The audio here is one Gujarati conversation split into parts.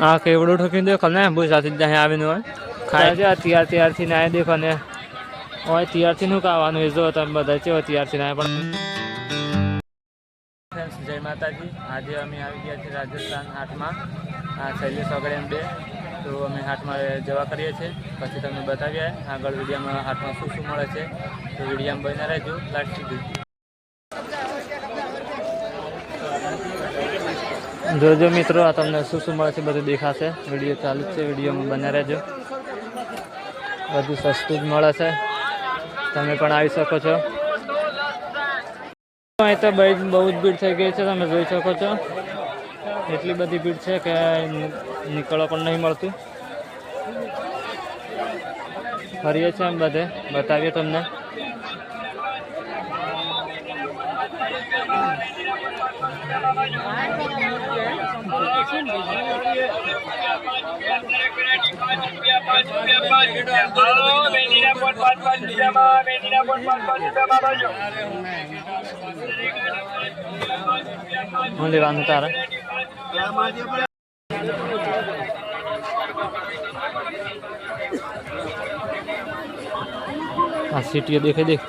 આ કેવડું ઠોકી દેખો ને બહુ સાથે જ આવીને હોય ખાય છે ત્યારથી ના દેખો ને હોય ત્યારથી નું ખાવાનું એ જો તમે બધા છે ત્યારથી ના પણ જય માતાજી। આજે અમે આવી ગયા છીએ રાજસ્થાન હાટમાં શૈલેષ વગેરે 2 તો અમે હાટમાં જવા કરીએ છીએ પછી તમને બતાવ્યા આગળ વિડીયોમાં હાટમાં શું શું મળે છે તો વિડીયોમાં બન્યા રહેજો લાસ્ટ સુધી। જોજો મિત્રો આ તમને શું શું મળે છે બધું દેખાશે વિડીયો ચાલુ જ છે વિડીયોમાં બન્યા રહેજો બધું સસ્તું જ મળે છે તમે પણ આવી શકો છો। અહીં તો બહુ જ ભીડ થઈ ગઈ છે તમે જોઈ શકો છો એટલી બધી ભીડ છે કે નીકળવા પણ નહીં મળતું ફરીએ છીએ એમ બધે બતાવીએ તમને। હું લેવાનું તારે આ સીટીઓ દેખે દેખ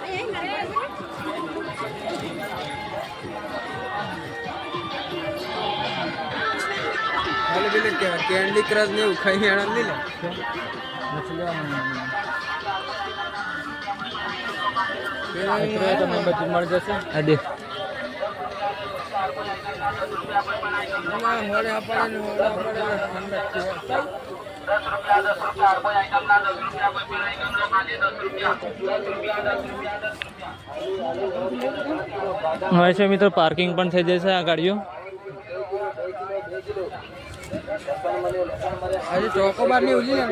कैंडी क्रश ने उखाई आनंद ले તમને બધું મળી જશે આ દેખ હોય છે મિત્રો પાર્કિંગ પણ થઈ જશે આ ગાડીઓ આજે ચોકોબાર ની ઉજી ને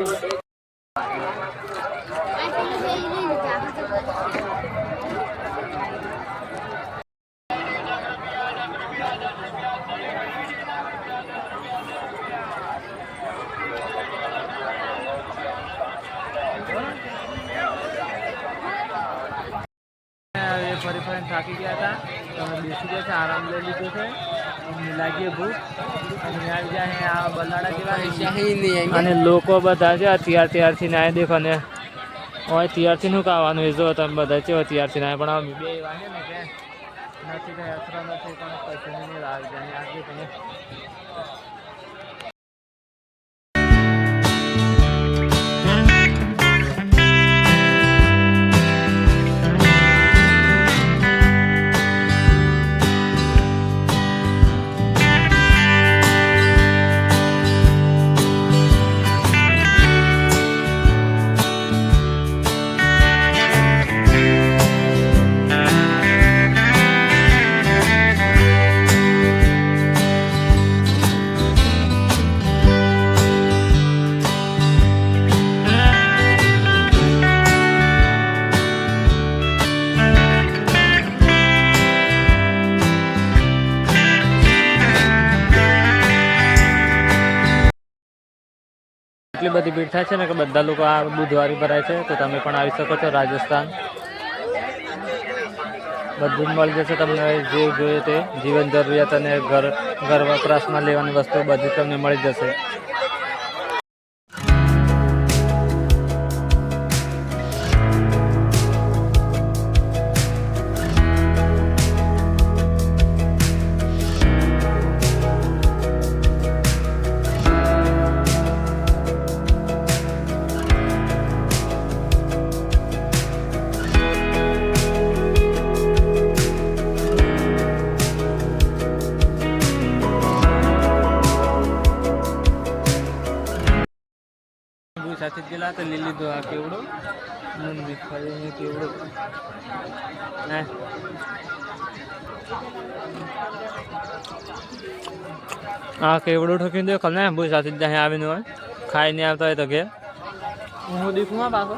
ફરી થાકી ગયા હતા તો બેસી ગયા છે આરામ લઈ લીધો છે લાગીએ ભૂખ અને આવી જાય આ બલાડા જેવા અને લોકો બધા છે ત્યારથી ના દેખો ને હોય ત્યારથી નું ખાવાનું એ જો તમે બધા છે ત્યારથી ના પણ બે વાગે ને કે નથી કઈ અસર નથી પણ પૈસા નહીં આવી જાય આજે તમે એટલી બધી ભીડ થાય છે ને કે બધા લોકો આ બુધવારે ભરાય છે તો તમે પણ આવી શકો છો રાજસ્થાન બધું જ મળી જશે તમને જે જોઈએ તે જીવન જરૂરિયાત અને ઘર વપરાશમાં લેવાની વસ્તુ બધી તમને મળી જશે। સાથે જ ગયેલા તો લઈ લીધો આ કેવડો કેવડો આ કેવડો ઠોકી દેખો ને બહુ સાથે જ આવીને હોય ખાઈ નહીં આવતા હોય તો ઘેર હું દેખું હા પાછો